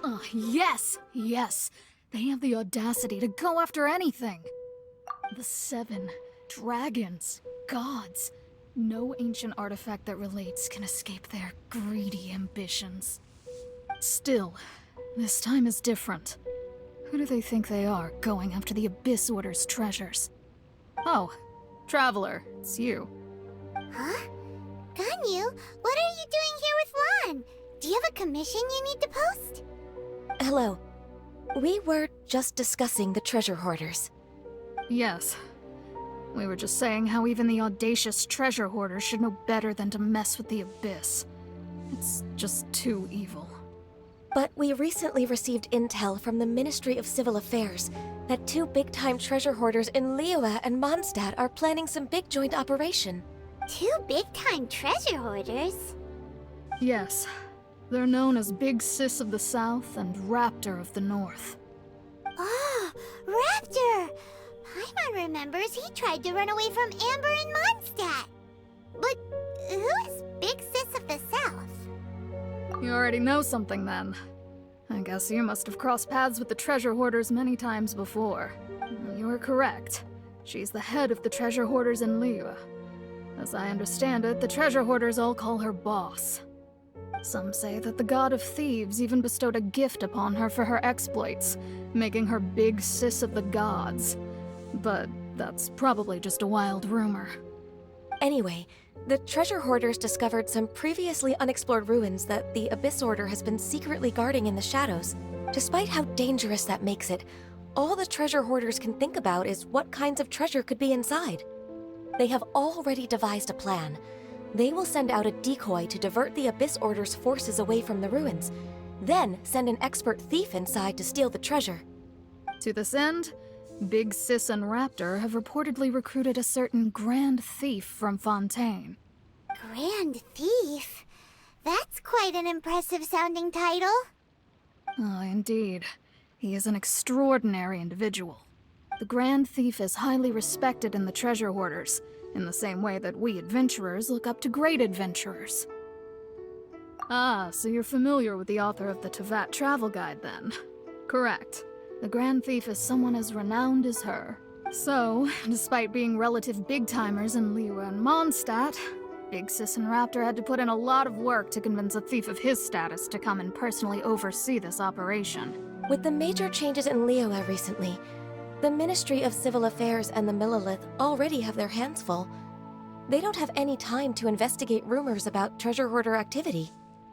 Oh, yes! Yes! They have the audacity to go after anything! The 7 dragons, gods. No ancient artifact that relates can escape their greedy ambitions. Still, this time is different. Who do they think they are, going after the Abyss Order's treasures? Oh, Traveler, it's you. Huh? Ganyu, what are you doing here with Lan? Do you have a commission you need to post? Hello. We were just discussing the treasure hoarders. Yes. We were just saying how even the audacious treasure hoarders should know better than to mess with the Abyss. It's just too evil. But we recently received intel from the Ministry of Civil Affairs that 2 big-time treasure hoarders in Liyue and Mondstadt are planning some big joint operation. 2 big-time treasure hoarders? Yes. They're known as Big Sis of the South and Raptor of the North. Oh, Raptor! Paimon remembers he tried to run away from Amber and Mondstadt. But who is Big Sis of the South? You already know something then. I guess you must have crossed paths with the treasure hoarders many times before. You are correct. She's the head of the treasure hoarders in Liyue. As I understand it, the treasure hoarders all call her boss. Some say that the god of thieves even bestowed a gift upon her for her exploits, making her Big Sis of the gods. But that's probably just a wild rumor. Anyway, the treasure hoarders discovered some previously unexplored ruins that the Abyss Order has been secretly guarding in the shadows. Despite how dangerous that makes it, all the treasure hoarders can think about is what kinds of treasure could be inside. They have already devised a plan. They will send out a decoy to divert the Abyss Order's forces away from the ruins, then send an expert thief inside to steal the treasure. To this end, Big Sis and Raptor have reportedly recruited a certain Grand Thief from Fontaine. Grand Thief? That's quite an impressive sounding title. Oh, indeed. He is an extraordinary individual. The Grand Thief is highly respected in the treasure hoarders, in the same way that we adventurers look up to great adventurers. Ah, so you're familiar with the author of the Tevat Travel Guide, then? Correct. The Grand Thief is someone as renowned as her. So, despite being relative big-timers in Liyue and Mondstadt, Big Sis and Raptor had to put in a lot of work to convince a thief of his status to come and personally oversee this operation. With the major changes in Liyue recently, the Ministry of Civil Affairs and the Millelith already have their hands full. They don't have any time to investigate rumors about treasure hoarder activity.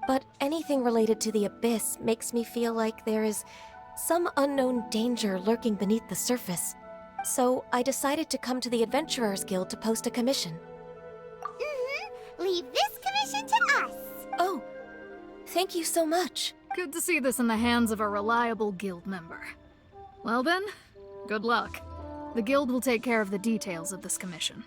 But anything related to the Abyss makes me feel like there is some unknown danger lurking beneath the surface. So I decided to come to the Adventurers Guild to post a commission. Leave this commission to us. Oh, thank you so much. Good to see this in the hands of a reliable guild member. Well then, good luck. The guild will take care of the details of this commission.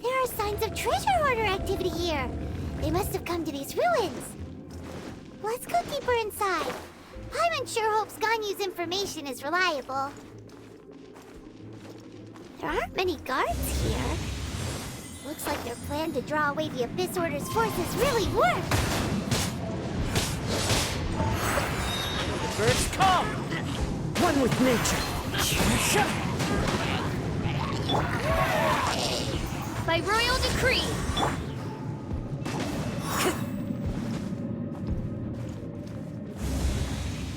There are signs of treasure hoarder activity here. They must have come to these ruins. Let's go deeper inside. Paimon sure hopes Ganyu's information is reliable. There aren't many guards here. Looks like their plan to draw away the Abyss Order's forces really worked. Birds come! One with nature. By royal decree.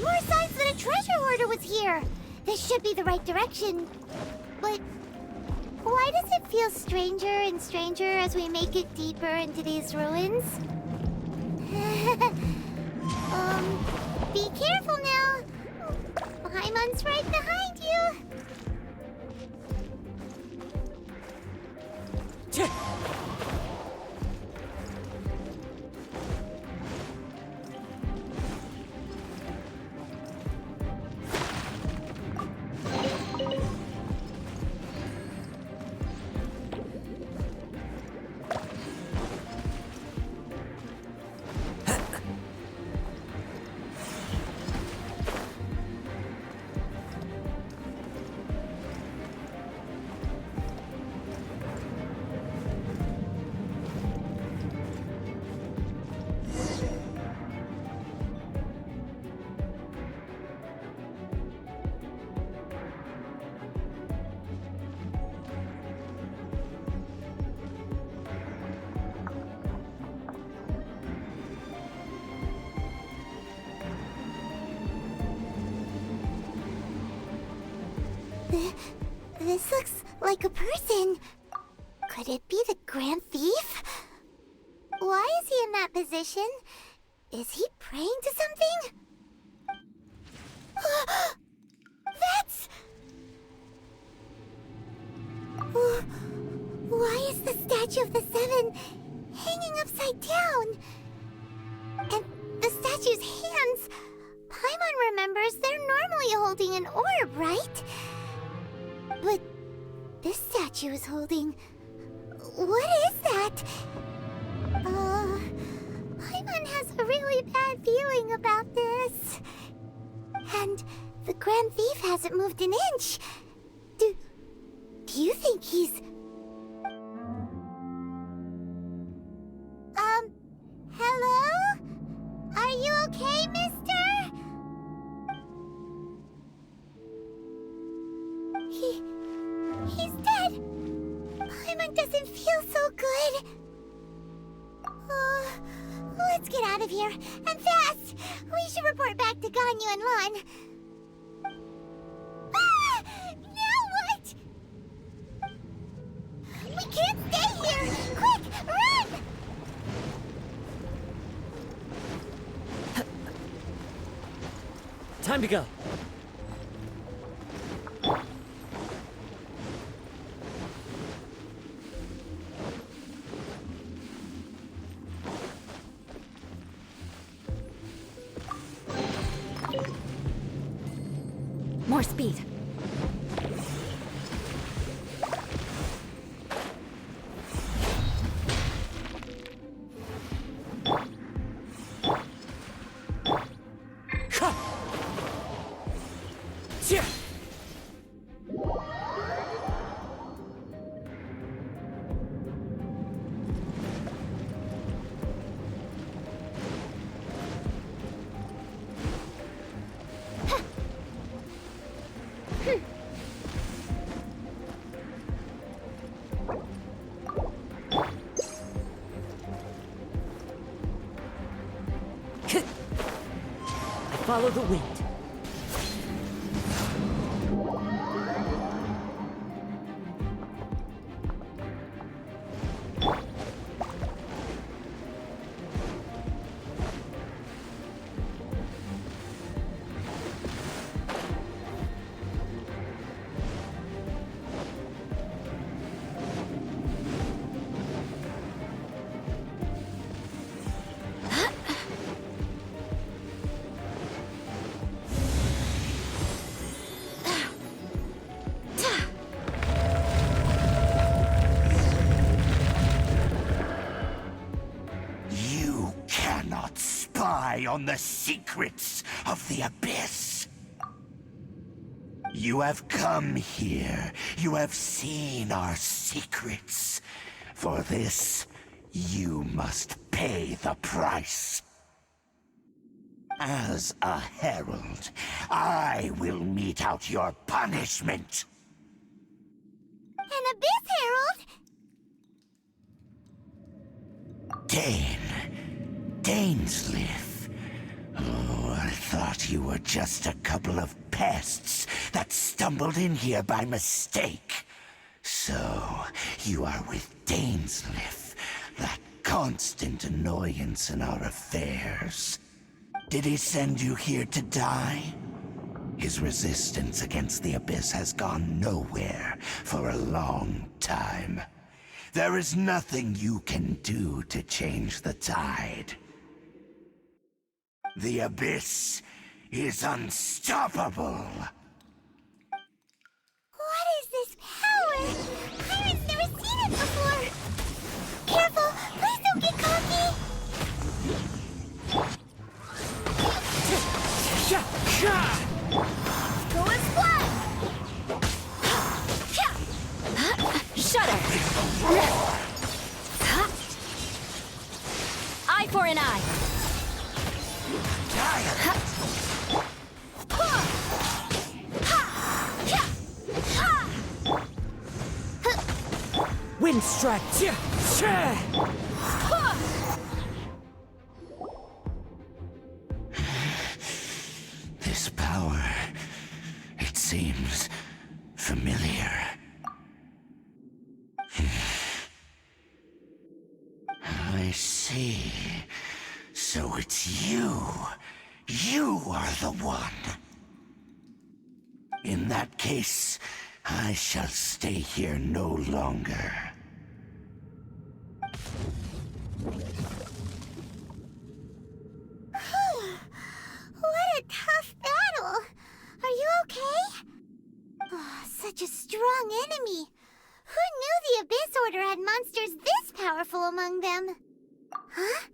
More signs that a treasure hoarder was here. This should be the right direction. But why does it feel stranger and stranger as we make it deeper into these ruins? Be careful now. Paimon's right behind you. This looks like a person. Could it be the Grand Thief? Why is he in that position? Is he praying to something? That's... Why is the Statue of the Seven hanging upside down? And the statue's hands... Paimon remembers they're normally holding an orb, right? But this statue is holding... What is that? Paimon has a really bad feeling about this. And the Grand Thief hasn't moved an inch. Do you think he's... Hello? Are you okay, mister? He's dead. Paimon doesn't feel so good. Let's get out of here, and fast! We should report back to Ganyu and Lon. Ah! Now what? We can't stay here! Quick, run! Time to go. More speed. Follow the wind. On the secrets of the Abyss. You have come here. You have seen our secrets. For this, you must pay the price. As a herald, I will mete out your punishment. An Abyss Herald? Dainsleif. Oh, I thought you were just a couple of pests that stumbled in here by mistake. So, you are with Dainsleif, that constant annoyance in our affairs. Did he send you here to die? His resistance against the Abyss has gone nowhere for a long time. There is nothing you can do to change the tide. The Abyss is unstoppable. What is this power? Pirates never seen it before. Careful, please don't get cocky. Go and splat! Shudder! Eye for an eye! Wind strike! This power, it seems familiar. I see. So it's you. You are the one. In that case, I shall stay here no longer. What a tough battle! Are you okay? Oh, such a strong enemy. Who knew the Abyss Order had monsters this powerful among them? Huh?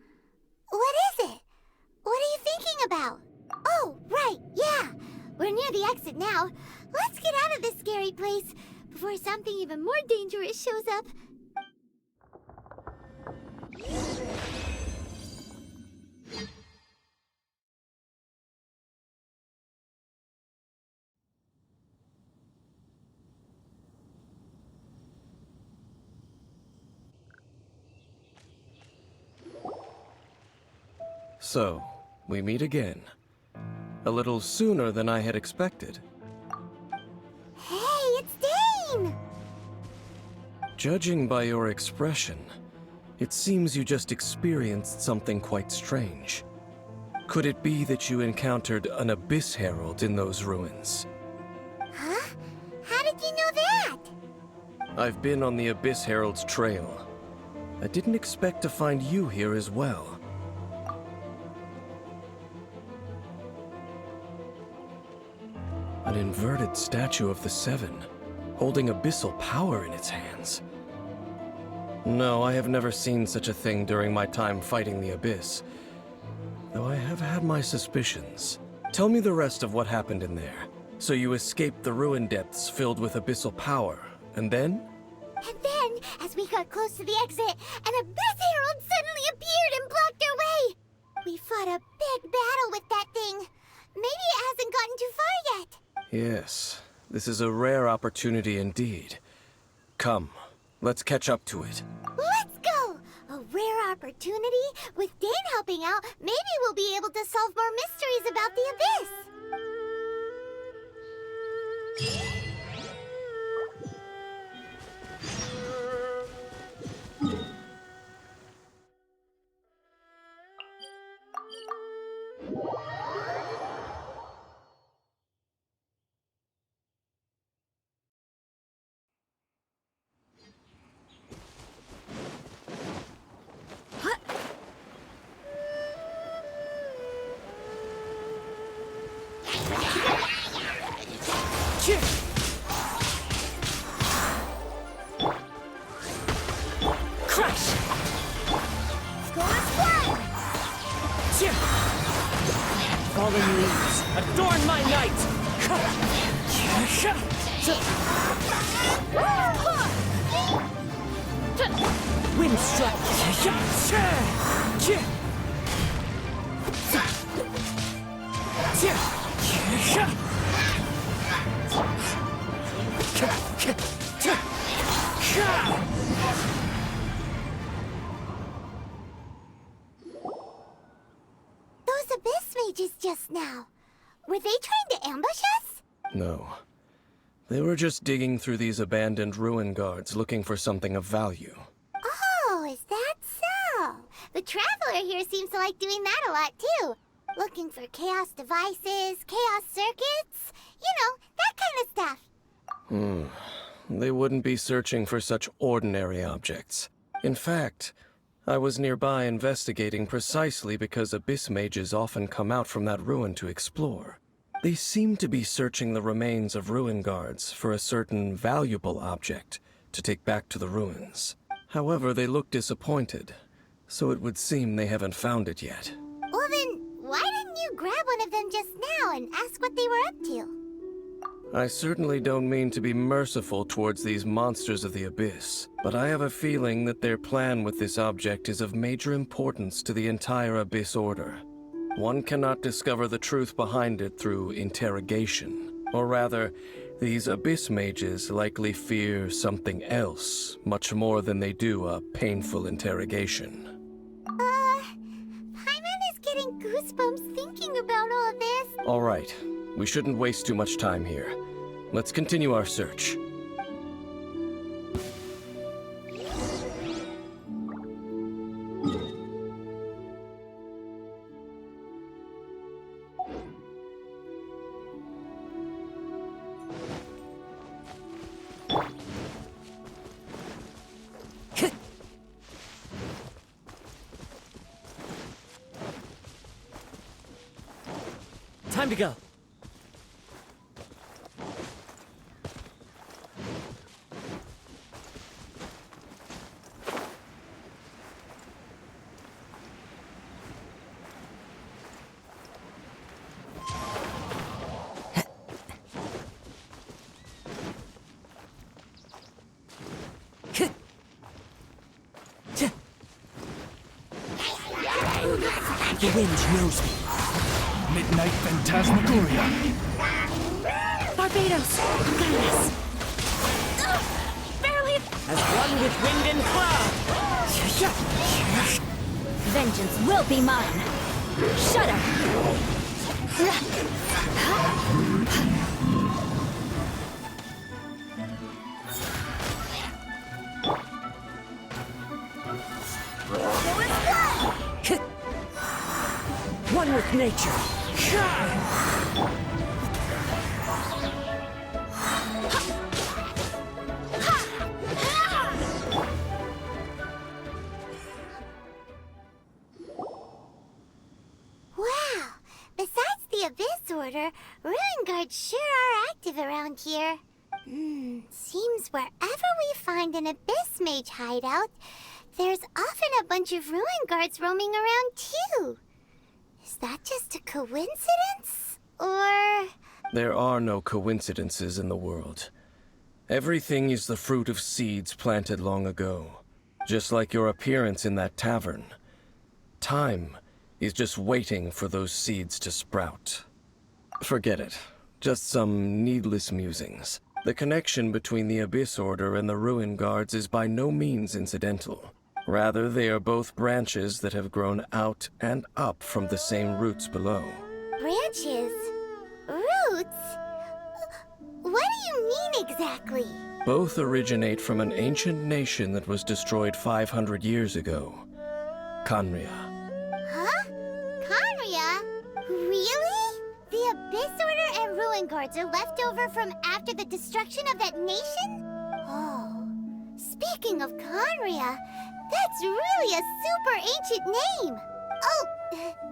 What is it? What are you thinking about? Oh, right, yeah. We're near the exit now. Let's get out of this scary place before something even more dangerous shows up. So, we meet again. A little sooner than I had expected. Hey, it's Dane! Judging by your expression, it seems you just experienced something quite strange. Could it be that you encountered an Abyss Herald in those ruins? Huh? How did you know that? I've been on the Abyss Herald's trail. I didn't expect to find you here as well. An inverted statue of the Seven, holding abyssal power in its hands. No, I have never seen such a thing during my time fighting the Abyss. Though I have had my suspicions. Tell me the rest of what happened in there. So you escaped the ruin depths filled with abyssal power, and then? And then, as we got close to the exit, an Abyss Herald suddenly appeared and blocked our way! We fought a big battle with that thing. Maybe it hasn't gotten too far yet. Yes, this is a rare opportunity indeed. Come, let's catch up to it. Let's go! A rare opportunity? With Dane helping out, maybe we'll be able to solve more mysteries about the Abyss! Crash! Go and fly! Fallen leaves, adorn my night! Wind strike. Those abyss mages just now. Were they trying to ambush us? No. They were just digging through these abandoned ruin guards looking for something of value. Oh, is that so? The Traveler here seems to like doing that a lot too. Looking for chaos devices, chaos circuits, you know, that kind of stuff. They wouldn't be searching for such ordinary objects. In fact, I was nearby investigating precisely because abyss mages often come out from that ruin to explore. They seem to be searching the remains of ruin guards for a certain valuable object to take back to the ruins. However, they look disappointed, so it would seem they haven't found it yet. Well then, why didn't you grab one of them just now and ask what they were up to? I certainly don't mean to be merciful towards these monsters of the abyss, but I have a feeling that their plan with this object is of major importance to the entire Abyss Order. One cannot discover the truth behind it through interrogation. Or rather, these abyss mages likely fear something else, much more than they do a painful interrogation. Paimon is getting goosebumps thinking about all this. All right, we shouldn't waste too much time here. Let's continue our search. Time to go. The wind knows me. Midnight Phantasmagoria. Barbados, guide us. Barely. As one with wind and cloud. Vengeance will be mine. Shudder. One with nature. Wow! Besides the Abyss Order, Ruin Guards sure are active around here. Seems wherever we find an Abyss Mage hideout, there's often a bunch of Ruin Guards roaming around too. Is that just a coincidence? Or... There are no coincidences in the world. Everything is the fruit of seeds planted long ago. Just like your appearance in that tavern. Time is just waiting for those seeds to sprout. Forget it. Just some needless musings. The connection between the Abyss Order and the Ruin Guards is by no means incidental. Rather, they are both branches that have grown out and up from the same roots below. branches? Roots? What do you mean exactly? Both originate from an ancient nation that was destroyed 500 years ago. Khaenri'ah. Huh? Khaenri'ah? Really? The Abyss Order and Ruin Guards are left over from after the destruction of that nation? Oh. Speaking of Khaenri'ah, that's really a super ancient name! Oh,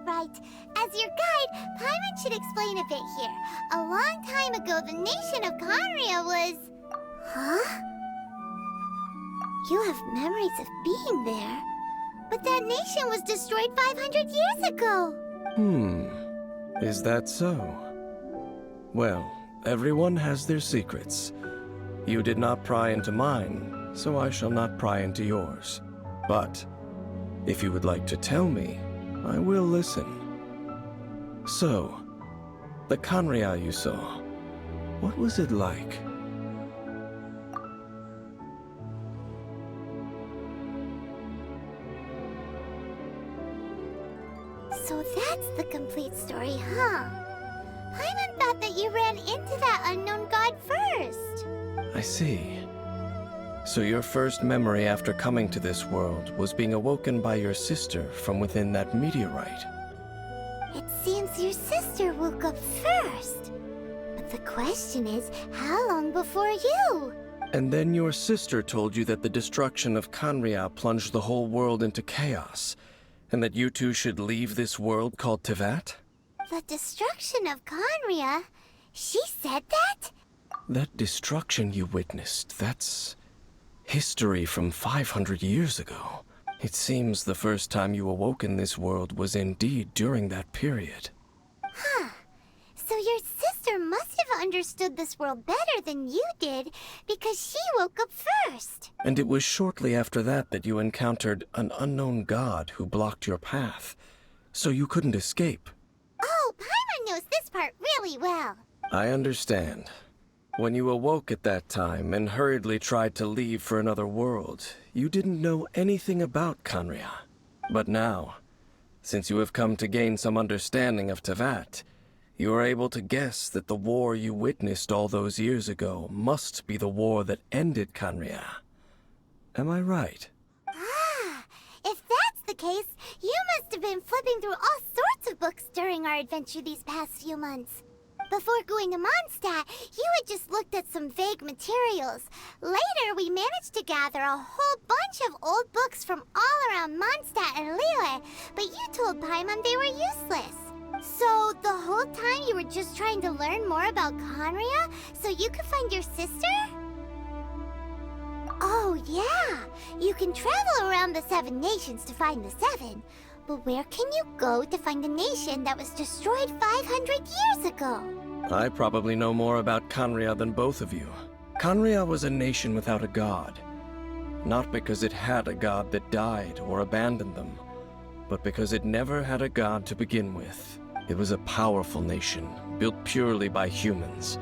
right. As your guide, Paimon should explain a bit here. A long time ago, the nation of Khaenri'ah was... Huh? You have memories of being there. But that nation was destroyed 500 years ago! Is that so? Well, everyone has their secrets. You did not pry into mine, so I shall not pry into yours. But if you would like to tell me, I will listen. So, the Khaenri'ah you saw, what was it like? So that's the complete story, huh? Paimon thought that you ran into that unknown god first. I see. So your first memory after coming to this world was being awoken by your sister from within that meteorite. It seems your sister woke up first. But the question is, how long before you? And then your sister told you that the destruction of Khaenri'ah plunged the whole world into chaos, and that you two should leave this world called Teyvat? The destruction of Khaenri'ah? She said that? That destruction you witnessed, that's history from 500 years ago. It seems the first time you awoke in this world was indeed during that period. Huh. So your sister must have understood this world better than you did, because she woke up first. And it was shortly after that that you encountered an unknown god who blocked your path, so you couldn't escape. Oh, Paimon knows this part really well. I understand. When you awoke at that time and hurriedly tried to leave for another world, you didn't know anything about Khaenri'ah. But now, since you have come to gain some understanding of Teyvat, you are able to guess that the war you witnessed all those years ago must be the war that ended Khaenri'ah. Am I right? Ah, if that's the case, you must have been flipping through all sorts of books during our adventure these past few months. Before going to Mondstadt, you had just looked at some vague materials. Later, we managed to gather a whole bunch of old books from all around Mondstadt and Liyue, but you told Paimon they were useless. So, the whole time you were just trying to learn more about Khaenri'ah so you could find your sister? Oh, yeah. You can travel around the 7 nations to find the 7. But where can you go to find a nation that was destroyed 500 years ago? I probably know more about Khaenri'ah than both of you. Khaenri'ah was a nation without a god. Not because it had a god that died or abandoned them, but because it never had a god to begin with. It was a powerful nation, built purely by humans.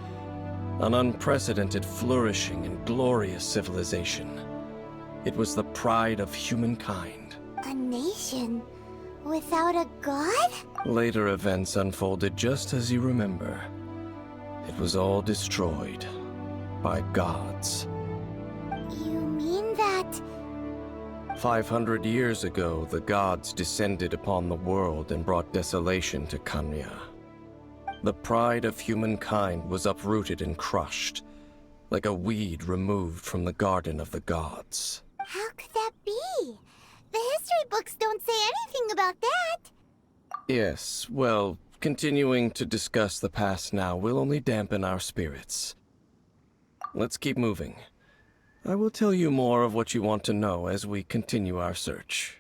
An unprecedented, flourishing, and glorious civilization. It was the pride of humankind. A nation without a god? Later events unfolded just as you remember. It was all destroyed by gods. You mean that... 500 years ago, the gods descended upon the world and brought desolation to Khaenri'ah. The pride of humankind was uprooted and crushed, like a weed removed from the garden of the gods. How could that be? The history books don't say anything about that. Yes, well, continuing to discuss the past now will only dampen our spirits. Let's keep moving. I will tell you more of what you want to know as we continue our search.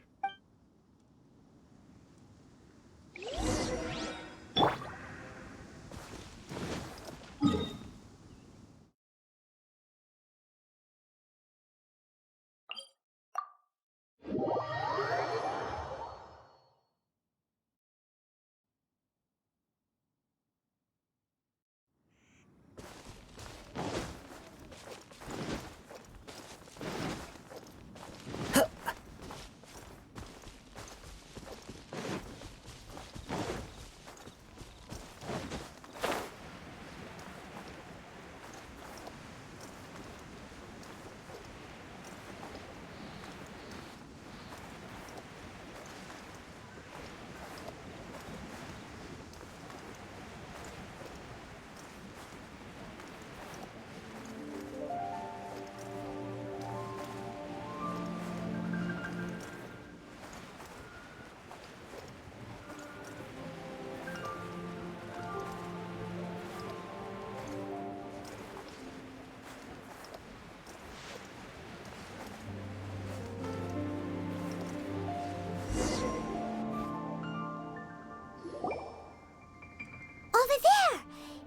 Over there!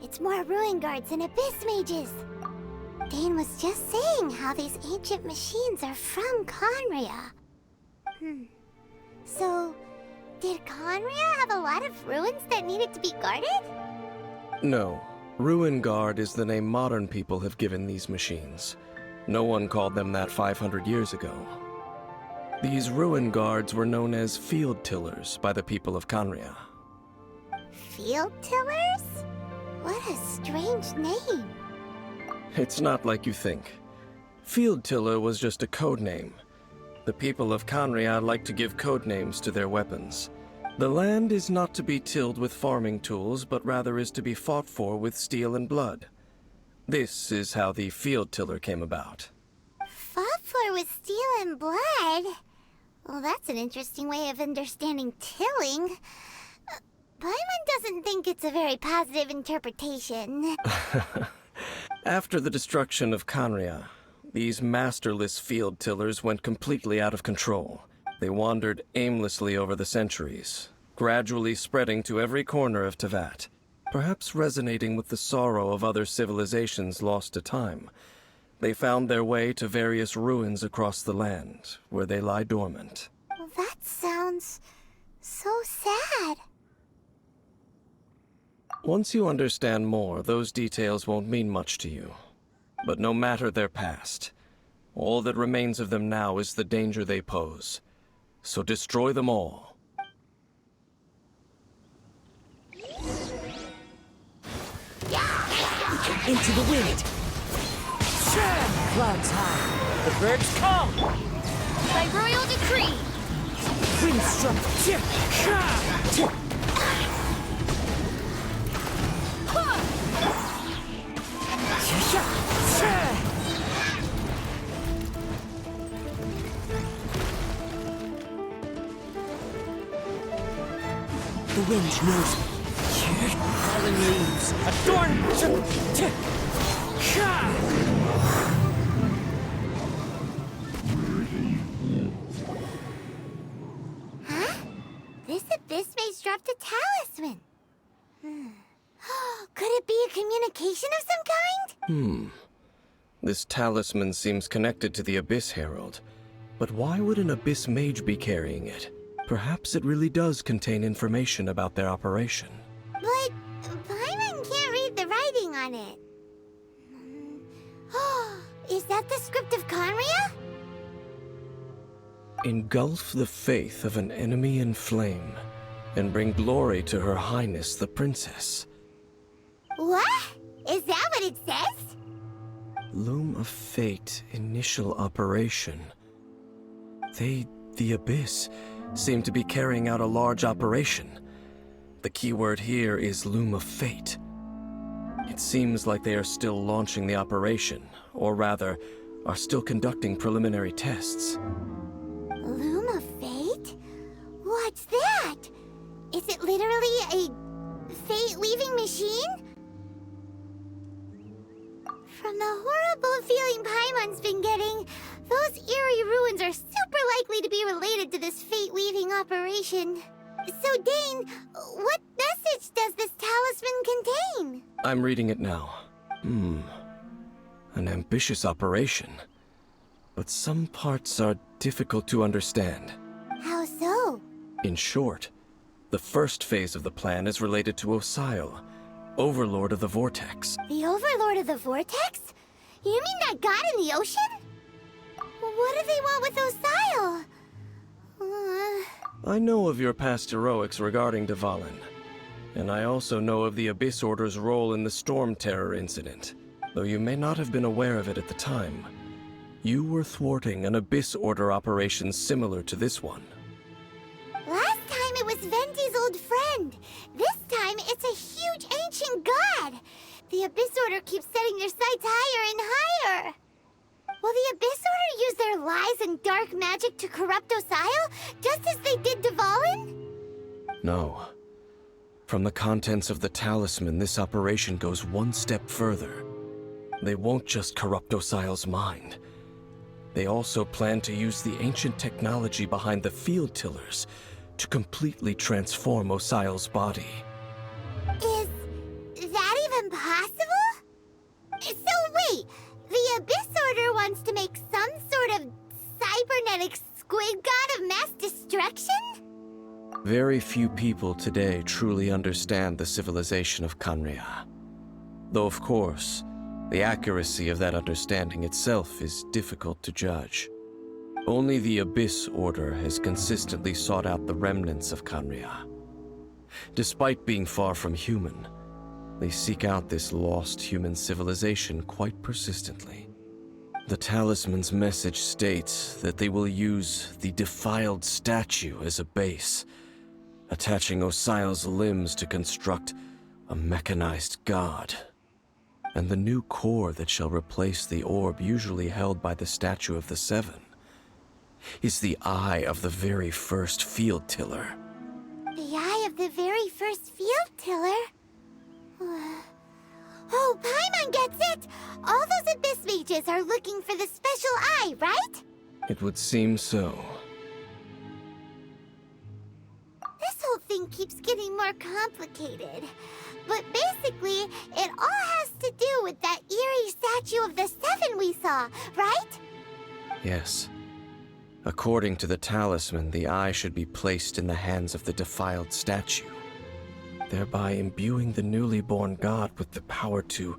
It's more ruin guards and abyss mages. They Dane was just saying how these ancient machines are from Conria. So, did Conria have a lot of ruins that needed to be guarded? No. Ruin Guard is the name modern people have given these machines. No one called them that 500 years ago. These Ruin Guards were known as Field Tillers by the people of Conria. Field tillers? What a strange name. It's not like you think. Field Tiller was just a code name. The people of Conria like to give code names to their weapons. The land is not to be tilled with farming tools, but rather is to be fought for with steel and blood. This is how the Field Tiller came about. Fought for with steel and blood? Well, that's an interesting way of understanding tilling. Paimon doesn't think it's a very positive interpretation. After the destruction of Conria, these masterless field tillers went completely out of control. They wandered aimlessly over the centuries, gradually spreading to every corner of Teyvat, perhaps resonating with the sorrow of other civilizations lost to time. They found their way to various ruins across the land, where they lie dormant. Well, that sounds so sad. Once you understand more, those details won't mean much to you. But no matter their past, all that remains of them now is the danger they pose. So destroy them all. Into the wind! Clouds high! The birds come! By royal decree! Windstruck! The wind knows me. Falling leaves, adorn. Huh? This abyss maze dropped a talisman. Could it be a communication of some kind? This talisman seems connected to the Abyss Herald. But why would an Abyss Mage be carrying it? Perhaps it really does contain information about their operation. But Paimon can't read the writing on it. Is that the script of Conria? Engulf the faith of an enemy in flame, and bring glory to Her Highness the Princess. What? Is that what it says? Loom of Fate, initial operation. They, the Abyss, seem to be carrying out a large operation. The keyword here is Loom of Fate. It seems like they are still launching the operation, or rather, are still conducting preliminary tests. Loom of Fate? What's that? Is it literally a fate-weaving machine? From the horrible feeling Paimon's been getting, those eerie ruins are super likely to be related to this fate-weaving operation. So, Dane, what message does this talisman contain? I'm reading it now. An ambitious operation. But some parts are difficult to understand. How so? In short, the first phase of the plan is related to Osile, Overlord of the Vortex. The Overlord of the Vortex? You mean that god in the ocean? What do they want with Osile? I know of your past heroics regarding Dvalin, and I also know of the Abyss Order's role in the Storm Terror incident. Though you may not have been aware of it at the time, you were thwarting an Abyss Order operation similar to this one. Last time it was Venti's old friend. This time it's a huge ancient god. The Abyss Order keeps setting their sights higher and higher. Will the Abyss Order use their lies and dark magic to corrupt Osile, just as they did Dvalin? No. From the contents of the talisman, this operation goes one step further. They won't just corrupt Osile's mind. They also plan to use the ancient technology behind the field tillers to completely transform Osile's body. Is that even possible? So wait, the cybernetic squid god of mass destruction? Very few people today truly understand the civilization of Khaenri'ah. Though, of course, the accuracy of that understanding itself is difficult to judge. Only the Abyss Order has consistently sought out the remnants of Khaenri'ah. Despite being far from human, they seek out this lost human civilization quite persistently. The talisman's message states that they will use the defiled statue as a base, attaching Osial's limbs to construct a mechanized god. And the new core that shall replace the orb usually held by the Statue of the Seven is the eye of the very first field tiller. The eye of the very first field tiller? Oh, Paimon gets it! All those Abyss mages are looking for the special eye, right? It would seem so. This whole thing keeps getting more complicated. But basically, it all has to do with that eerie Statue of the Seven we saw, right? Yes. According to the talisman, the eye should be placed in the hands of the defiled statue, thereby imbuing the newly born god with the power to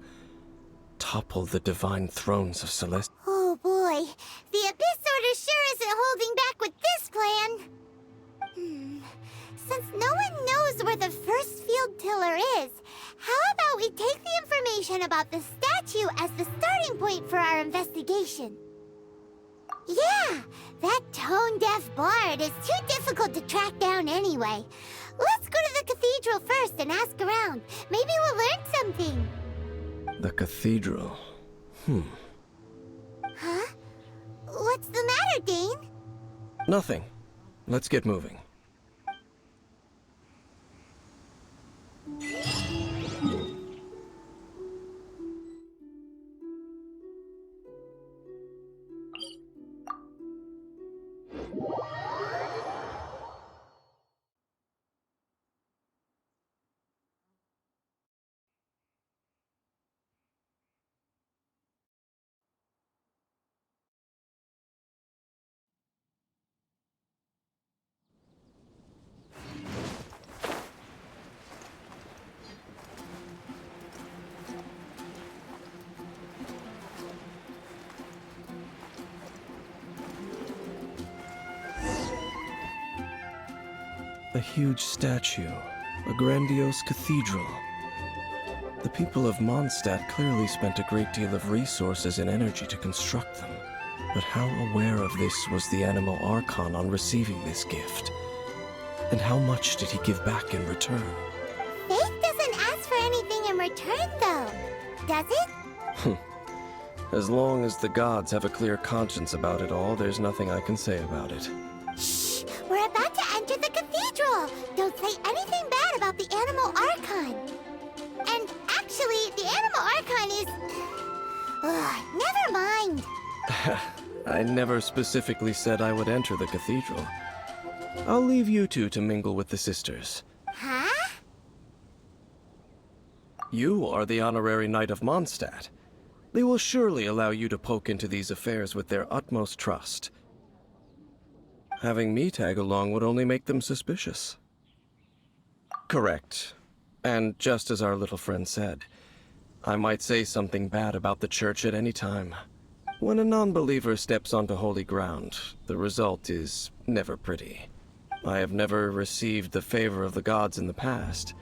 topple the divine thrones of Celeste. Oh boy, the Abyss Order sure isn't holding back with this plan. Since no one knows where the first field tiller is, how about we take the information about the statue as the starting point for our investigation? Yeah, that tone-deaf bard is too difficult to track down anyway. Let's go to the cathedral first and ask around. Maybe we'll learn something. The cathedral. Huh? What's the matter, Dane? Nothing. Let's get moving. A huge statue, a grandiose cathedral. The people of Mondstadt clearly spent a great deal of resources and energy to construct them. But how aware of this was the Animal Archon on receiving this gift? And how much did he give back in return? Faith doesn't ask for anything in return, though, does it? As long as the gods have a clear conscience about it all, there's nothing I can say about it. Shh! We're about to enter the cathedral! Don't say anything bad about the Animal Archon! And actually, the Animal Archon is... never mind! I never specifically said I would enter the cathedral. I'll leave you two to mingle with the sisters. Huh? You are the honorary knight of Mondstadt. They will surely allow you to poke into these affairs with their utmost trust. Having me tag along would only make them suspicious. Correct. And just as our little friend said, I might say something bad about the church at any time. When a non-believer steps onto holy ground, the result is never pretty. I have never received the favor of the gods in the past.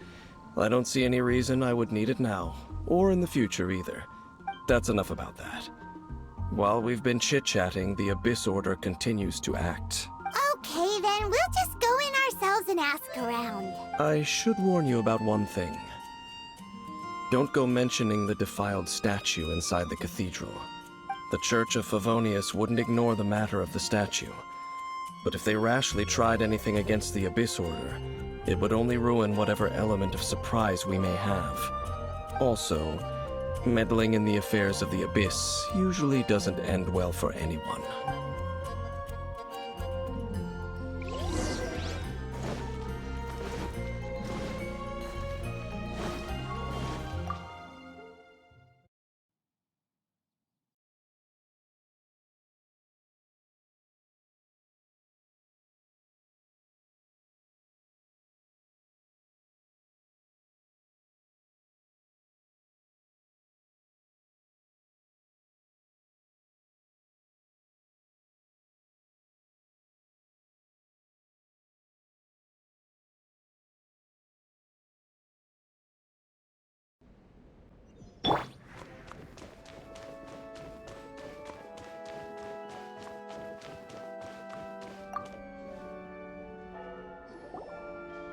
I don't see any reason I would need it now, or in the future either. That's enough about that. While we've been chit-chatting, the Abyss Order continues to act. Okay, then we'll just go in ourselves and ask around. I should warn you about one thing. Don't go mentioning the defiled statue inside the cathedral. The Church of Favonius wouldn't ignore the matter of the statue. But if they rashly tried anything against the Abyss Order, it would only ruin whatever element of surprise we may have. Also, meddling in the affairs of the Abyss usually doesn't end well for anyone.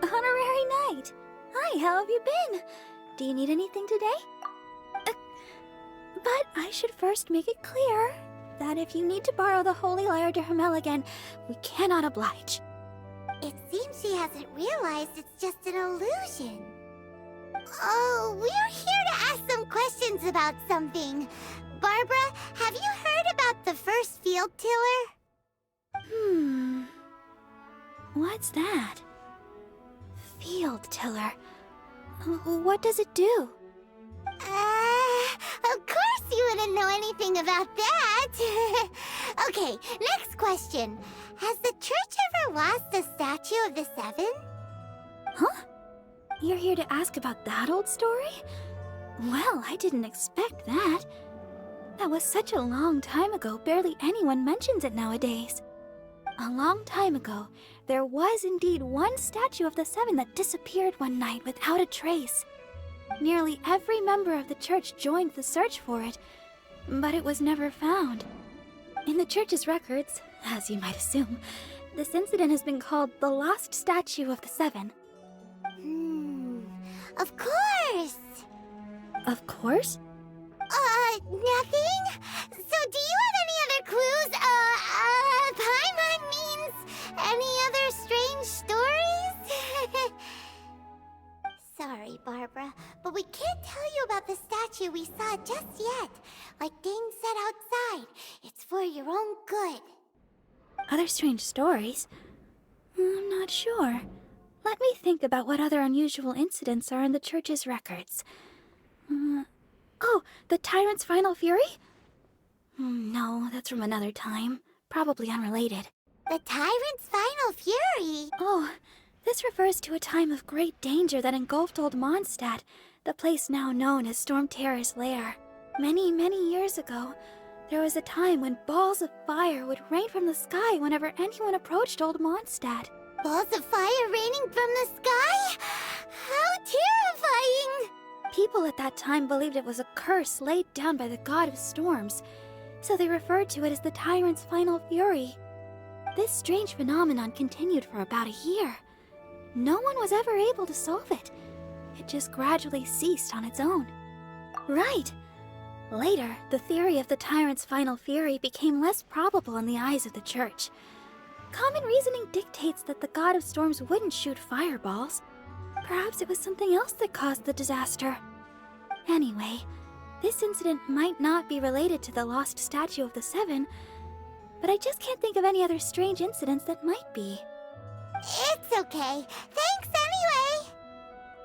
Honorary Knight! Hi, how have you been? Do you need anything today? But I should first make it clear that if you need to borrow the Holy Lyre de Hermel again, we cannot oblige. It seems she hasn't realized it's just an illusion. Oh, we're here to ask some questions about something. Barbara, have you heard about the first field tiller? What's that? Field tiller. What does it do? Of course you wouldn't know anything about that. Okay, next question. Has the church ever lost a statue of the Seven? Huh? You're here to ask about that old story? Well, I didn't expect that. That was such a long time ago, barely anyone mentions it nowadays. A long time ago, there was indeed one statue of the Seven that disappeared one night without a trace. Nearly every member of the church joined the search for it, but it was never found. In the church's records, as you might assume, this incident has been called the Lost Statue of the Seven. Of course! Of course? Nothing? So do you have any other clues? Paimon means any other strange stories? Sorry, Barbara, but we can't tell you about the statue we saw just yet. Like Dane said outside, it's for your own good. Other strange stories? I'm not sure. Let me think about what other unusual incidents are in the church's records. Oh, the Tyrant's Final Fury? No, that's from another time. Probably unrelated. The Tyrant's Final Fury? Oh, this refers to a time of great danger that engulfed Old Mondstadt, the place now known as Storm Terror's lair. Many, many years ago, there was a time when balls of fire would rain from the sky whenever anyone approached Old Mondstadt. Balls of fire raining from the sky? How terrifying! People at that time believed it was a curse laid down by the god of storms, so they referred to it as the Tyrant's Final Fury. This strange phenomenon continued for about a year. No one was ever able to solve it. It just gradually ceased on its own. Right. Later, the theory of the Tyrant's Final Fury became less probable in the eyes of the church. Common reasoning dictates that the god of storms wouldn't shoot fireballs. Perhaps it was something else that caused the disaster. Anyway, this incident might not be related to the lost statue of the Seven, but I just can't think of any other strange incidents that might be. It's okay. Thanks anyway.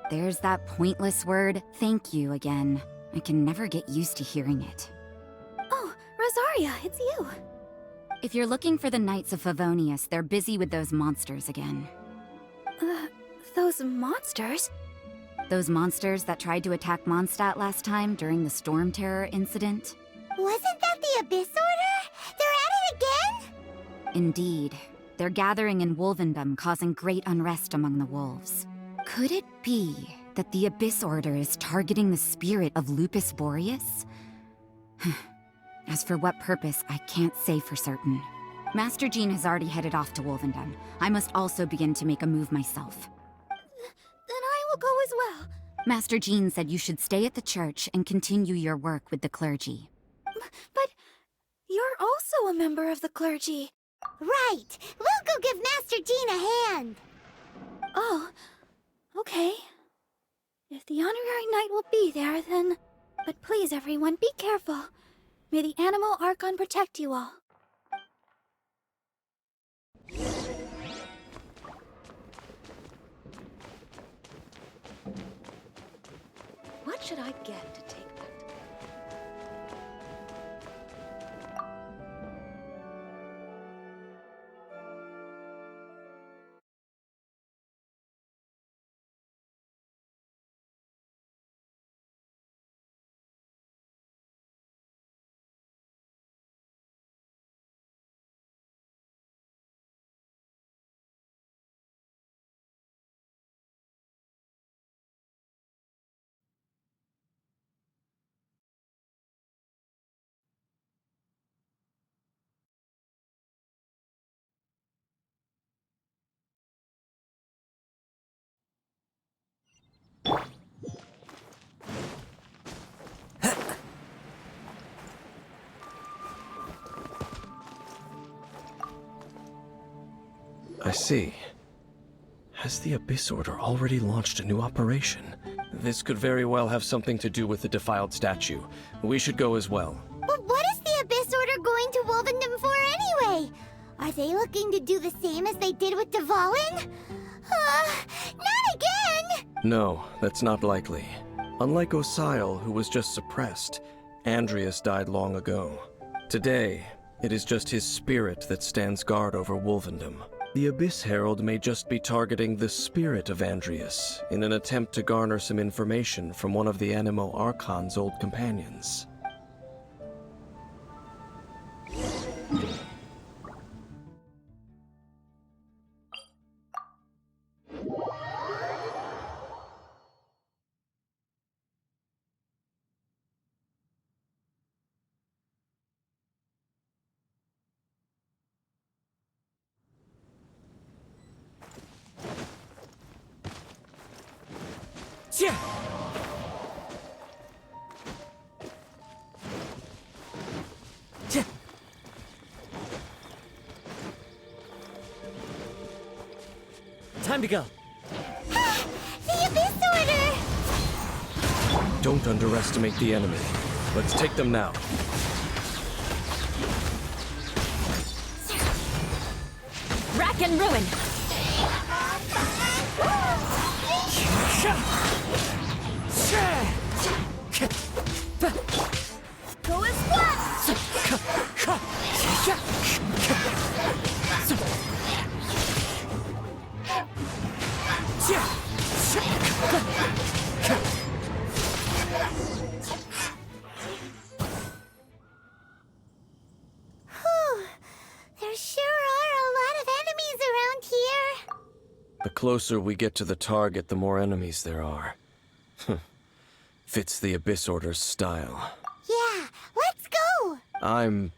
There's that pointless word, thank you, again. I can never get used to hearing it. Oh, Rosaria, it's you. If you're looking for the Knights of Favonius, they're busy with those monsters again. Those monsters? Those monsters that tried to attack Mondstadt last time during the Storm Terror incident? Wasn't that the Abyss Order? They're at it again? Indeed. They're gathering in Wolvendom, causing great unrest among the wolves. Could it be that the Abyss Order is targeting the spirit of Lupus Boreas? As for what purpose, I can't say for certain. Master Jean has already headed off to Wolvendom. I must also begin to make a move myself. Then I will go as well. Master Jean said you should stay at the church and continue your work with the clergy. But you're also a member of the clergy. Right. We'll go give Master Jean a hand. Oh, okay. If the Honorary Knight will be there, then... But please, everyone, be careful. May the Animal Archon protect you all. What should I get to take back to... see. Has the Abyss Order already launched a new operation? This could very well have something to do with the defiled statue. We should go as well. But what is the Abyss Order going to Wolvendom for anyway? Are they looking to do the same as they did with Dvalin? Not again! No, that's not likely. Unlike Osile, who was just suppressed, Andreas died long ago. Today, it is just his spirit that stands guard over Wolvendom. The Abyss Herald may just be targeting the spirit of Andreas in an attempt to garner some information from one of the Animo Archon's old companions. Yeah. Yeah. Time to go. The Abyss Order! Don't underestimate the enemy. Let's take them now. Rack and ruin! Go as one! Whew. There sure are a lot of enemies around here. The closer we get to the target, the more enemies there are. Fits the Abyss Order's style. Yeah, let's go! I'm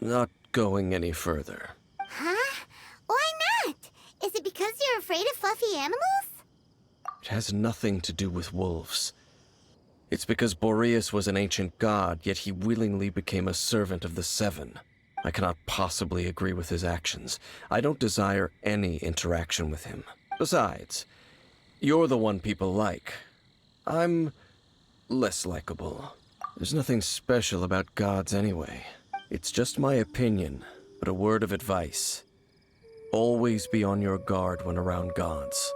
not going any further. Huh? Why not? Is it because you're afraid of fluffy animals? It has nothing to do with wolves. It's because Boreas was an ancient god, yet he willingly became a servant of the Seven. I cannot possibly agree with his actions. I don't desire any interaction with him. Besides, you're the one people like. I'm less likable. There's nothing special about gods anyway. It's just my opinion, but a word of advice. Always be on your guard when around gods.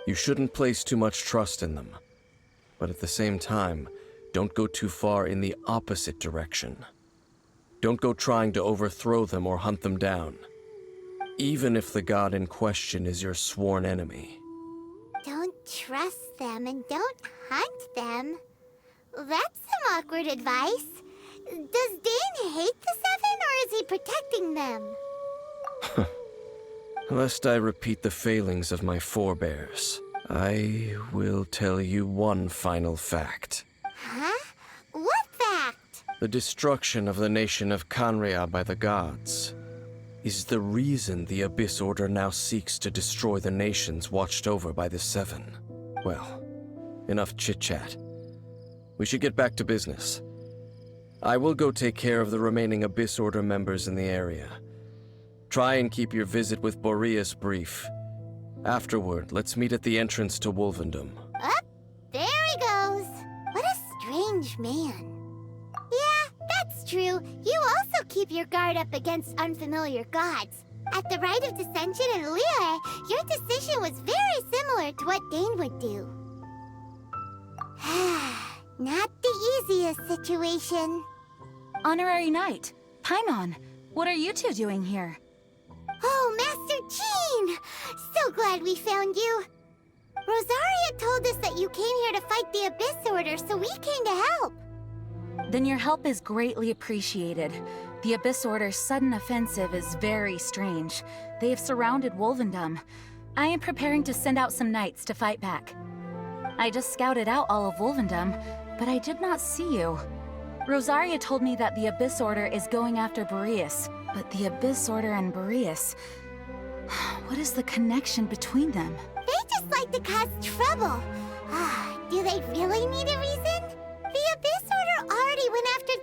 You shouldn't place too much trust in them. But at the same time, don't go too far in the opposite direction. Don't go trying to overthrow them or hunt them down, even if the god in question is your sworn enemy. Don't trust them and don't hunt them. That's some awkward advice. Does Dane hate the Seven, or is he protecting them? Lest I repeat the failings of my forebears, I will tell you one final fact. Huh? What fact? The destruction of the nation of Canria by the gods is the reason the Abyss Order now seeks to destroy the nations watched over by the Seven. Well, enough chit-chat. We should get back to business. I will go take care of the remaining Abyss Order members in the area. Try and keep your visit with Boreas brief. Afterward, let's meet at the entrance to Wolvendom. Up, there he goes. What a strange man. Yeah, that's true. You also keep your guard up against unfamiliar gods. At the Rite of Dissension in Liyue, your decision was very similar to what Dane would do. Not the easiest situation. Honorary Knight, Paimon, what are you two doing here? Oh, Master Jean! So glad we found you. Rosaria told us that you came here to fight the Abyss Order, so we came to help. Then your help is greatly appreciated. The Abyss Order's sudden offensive is very strange. They have surrounded Wolvendom. I am preparing to send out some knights to fight back. I just scouted out all of Wolvendom, but I did not see you. Rosaria told me that the Abyss Order is going after Boreas, but the Abyss Order and Boreas... What is the connection between them? They just like to cause trouble. Do they really need a reason? The Abyss Order already went after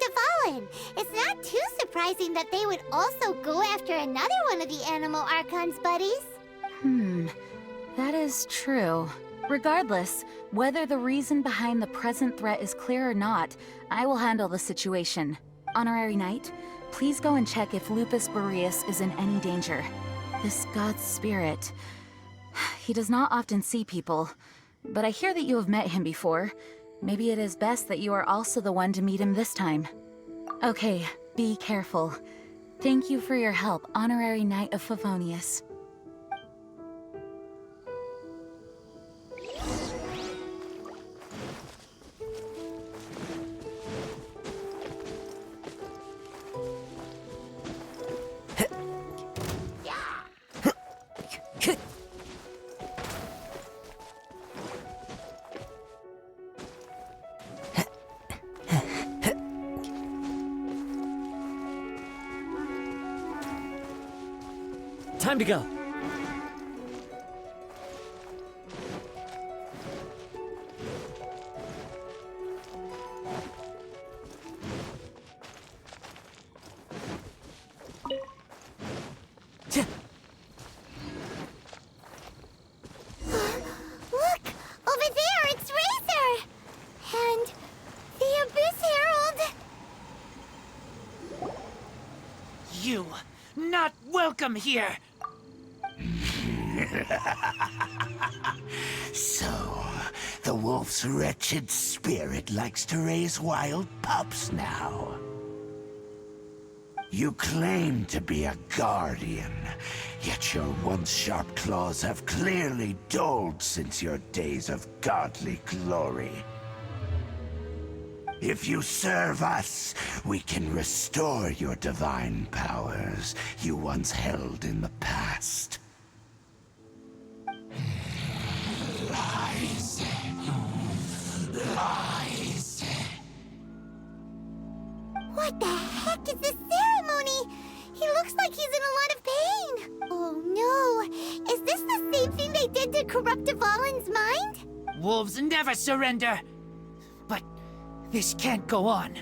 Listen, it's not too surprising that they would also go after another one of the Animal Archon's buddies. That is true. Regardless, whether the reason behind the present threat is clear or not, I will handle the situation. Honorary Knight, please go and check if Lupus Boreas is in any danger. This god's spirit... He does not often see people, but I hear that you have met him before. Maybe it is best that you are also the one to meet him this time. Okay, be careful. Thank you for your help, Honorary Knight of Favonius. Time to go. Look! Over there, it's Razor! And the Abyss Herald! You, not welcome here! So, the wolf's wretched spirit likes to raise wild pups now. You claim to be a guardian, yet your once sharp claws have clearly dulled since your days of godly glory. If you serve us, we can restore your divine powers you once held in the past. Lies. Lies. What the heck is this ceremony? He looks like he's in a lot of pain. Oh no! Is this the same thing they did to corrupt Dvalin's mind? Wolves never surrender! But this can't go on.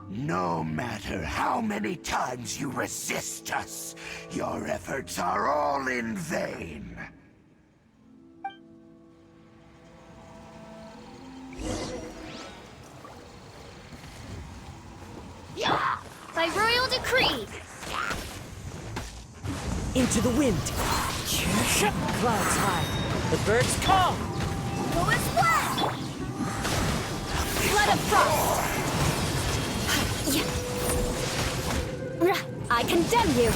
No matter how many times you resist us, your efforts are all in vain. By royal decree! Into the wind. Clouds high. The birds call. Go and flat! Flood of frost! I condemn you!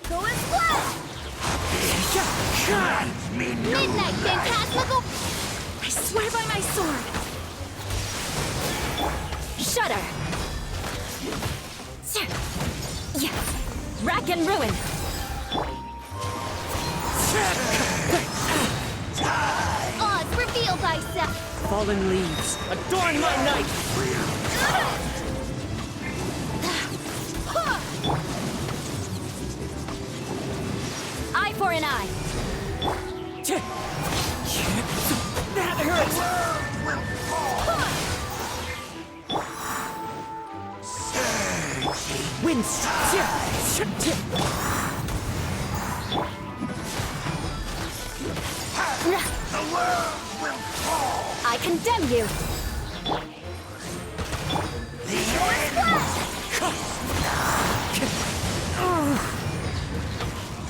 Go and flat! Midnight Phantasmical! I swear by my sword! Shudder! Rack and ruin! Oz, reveal thyself! Fallen leaves, adorn my night! Eye for an eye! That hurts! Wind! The world will fall! I condemn you! The end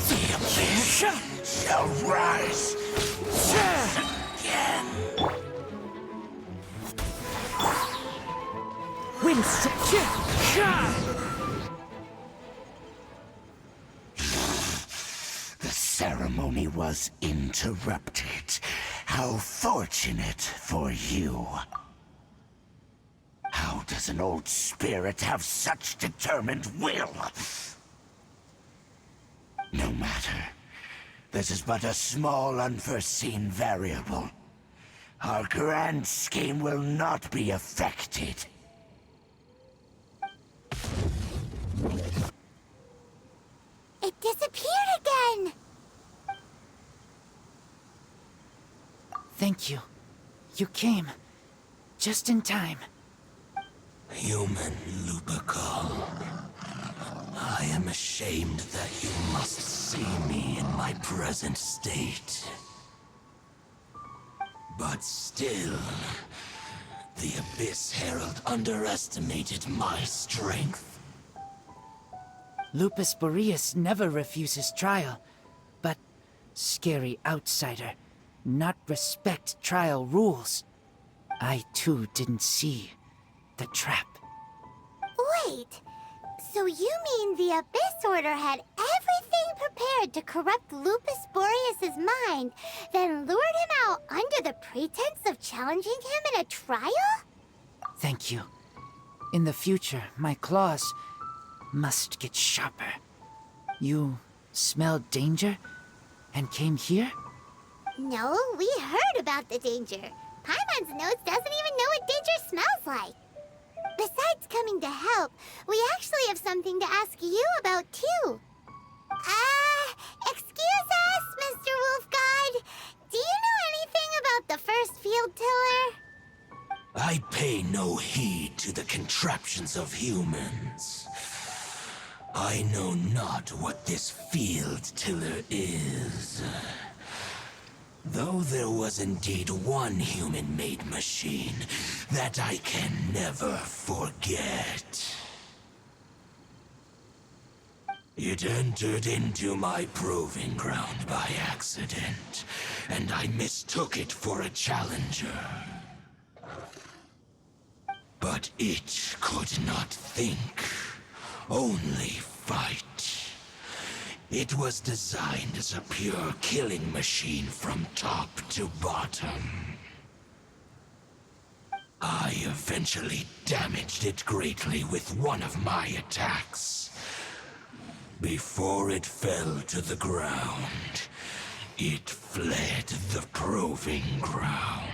The abyss shall rise once again. Wind! The ceremony was interrupted. How fortunate for you. How does an old spirit have such determined will? No matter. This is but a small unforeseen variable. Our grand scheme will not be affected. It disappeared again! Thank you. You came. Just in time. Human Lupercal. I am ashamed that you must see me in my present state. But still, the Abyss Herald underestimated my strength. Lupus Boreas never refuses trial, but scary outsider, not respect trial rules. I too didn't see the trap. Wait, so you mean the Abyss Order had everything prepared to corrupt Lupus Boreas' mind, then lured him out under the pretense of challenging him in a trial? Thank you. In the future, my claws must get sharper. You smelled danger and came here? No, we heard about the danger. Paimon's nose doesn't even know what danger smells like. Besides coming to help, we actually have something to ask you about, too. Excuse us, Mr. Wolf God. Do you know anything about the first field tiller? I pay no heed to the contraptions of humans. I know not what this field tiller is. Though there was indeed one human-made machine that I can never forget. It entered into my proving ground by accident, and I mistook it for a challenger. But it could not think, only fight. It was designed as a pure killing machine from top to bottom. I eventually damaged it greatly with one of my attacks. Before it fell to the ground, it fled the proving ground.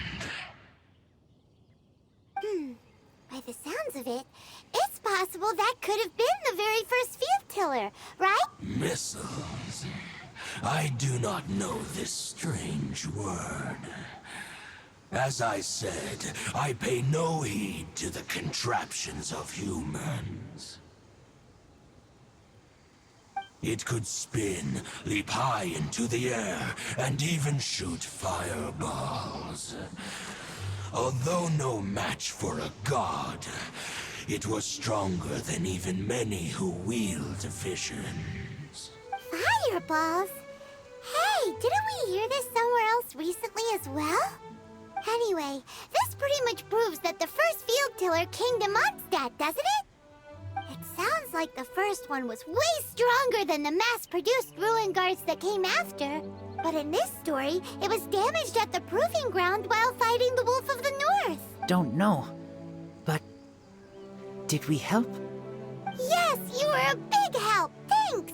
By the sounds of it, it's possible that could have been the very first field tiller, right? Missiles. I do not know this strange word. As I said, I pay no heed to the contraptions of humans. It could spin, leap high into the air, and even shoot fireballs. Although no match for a god, it was stronger than even many who wield visions. Fireballs? Hey, didn't we hear this somewhere else recently as well? Anyway, this pretty much proves that the first field tiller came to Mondstadt, doesn't it? It sounds like the first one was way stronger than the mass-produced ruin guards that came after. But in this story, it was damaged at the proving ground while fighting the Wolf of the North. Don't know. But did we help? Yes, you were a big help. Thanks.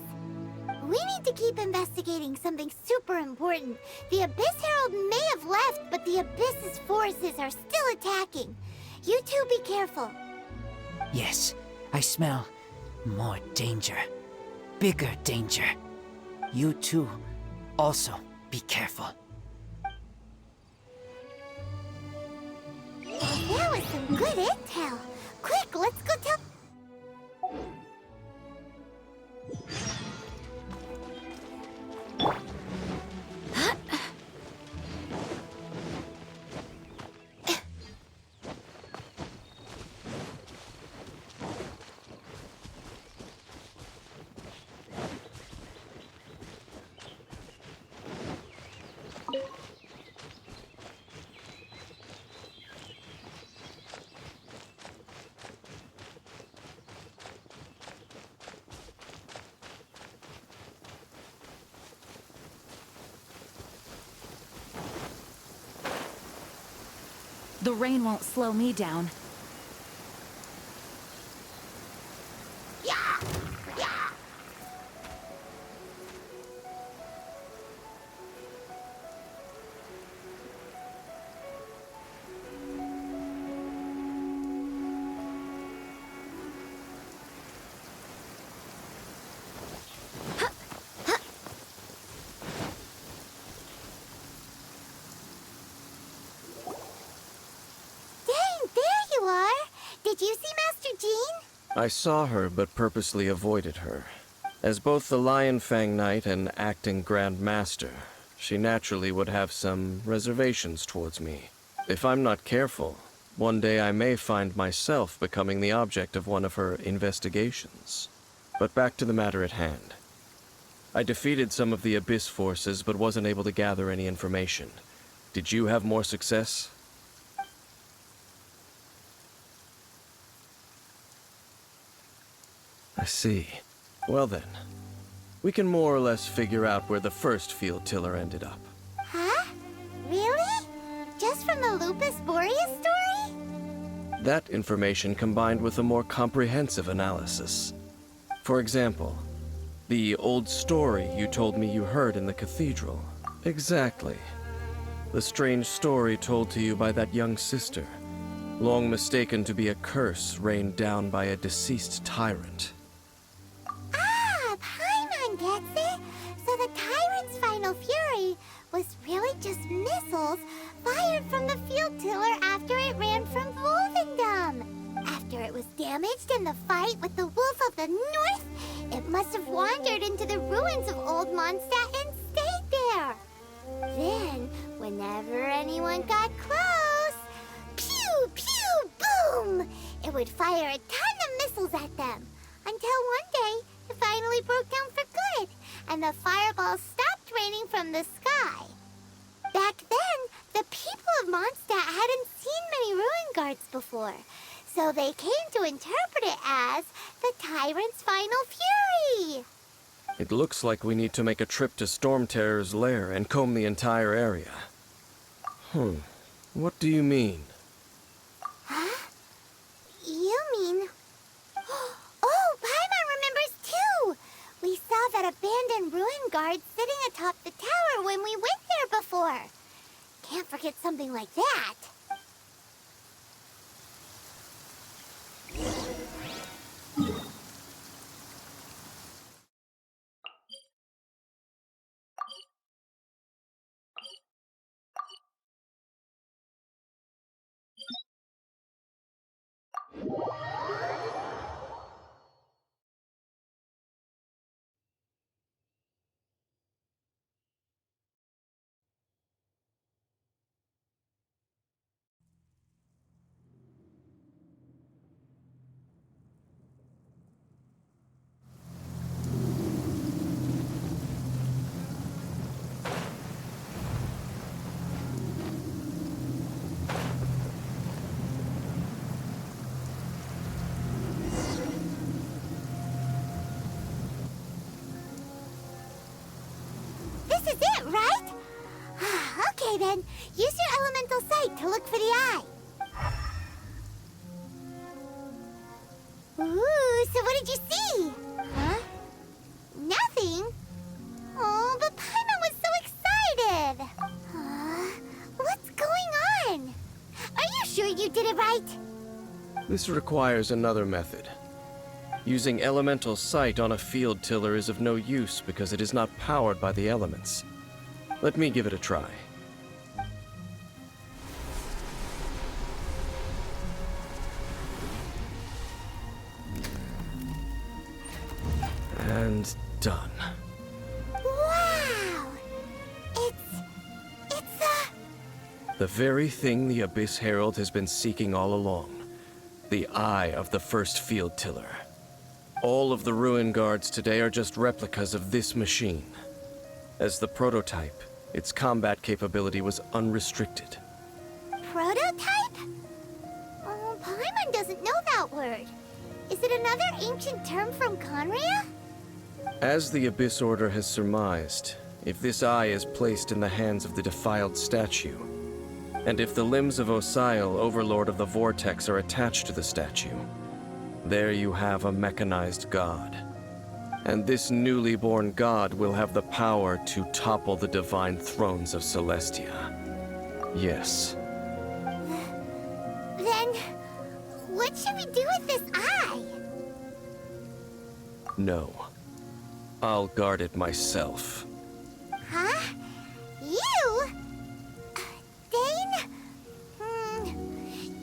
We need to keep investigating something super important. The Abyss Herald may have left, but the Abyss's forces are still attacking. You two be careful. Yes, I smell more danger. Bigger danger. You too, also be careful. That was some good intel. Quick, let's go tell... The rain won't slow me down. I saw her but purposely avoided her. As both the Lion Fang Knight and acting Grand Master, she naturally would have some reservations towards me. If I'm not careful, one day I may find myself becoming the object of one of her investigations. But back to the matter at hand. I defeated some of the Abyss forces but wasn't able to gather any information. Did you have more success? I see. Well then, we can more or less figure out where the first field tiller ended up. Huh? Really? Just from the Lupus Boreas story? That information combined with a more comprehensive analysis. For example, the old story you told me you heard in the cathedral. Exactly. The strange story told to you by that young sister, long mistaken to be a curse rained down by a deceased tyrant. Ah, Paimon gets it! So the tyrant's final fury was really just missiles fired from the field tiller after it ran from Wolvendom. After it was damaged in the fight with the Wolf of the North, it must have wandered into the ruins of Old Mondstadt and stayed there. Then, whenever anyone got close, pew, pew, boom! It would fire a ton of missiles at them. Until one day, it finally broke down for good, and the fireballs stopped raining from the sky. Back then, the people of Mondstadt hadn't seen many ruin guards before, so they came to interpret it as the Tyrant's final fury. It looks like we need to make a trip to Storm Terror's lair and comb the entire area. What do you mean? Huh? You mean... Oh, Paimon remembers too! We saw that abandoned ruin guard sitting atop the tower when we went there before. Can't forget something like that. This is it, right? Okay then, use your elemental sight to look for the eye. Ooh, so what did you see? Huh? Nothing? Oh, but Paimon was so excited. What's going on? Are you sure you did it right? This requires another method. Using elemental sight on a field tiller is of no use because it is not powered by the elements. Let me give it a try. And done. Wow! It's The very thing the Abyss Herald has been seeking all along. The eye of the first field tiller. All of the ruin guards today are just replicas of this machine. As the prototype, its combat capability was unrestricted. prototype? Oh, Paimon doesn't know that word. Is it another ancient term from Conria? As the Abyss Order has surmised, if this eye is placed in the hands of the defiled statue, and if the limbs of Osial, Overlord of the Vortex, are attached to the statue, there you have a mechanized god. And this newly born god will have the power to topple the divine thrones of Celestia. Yes. Then, what should we do with this eye? No. I'll guard it myself. Huh? You? Dane?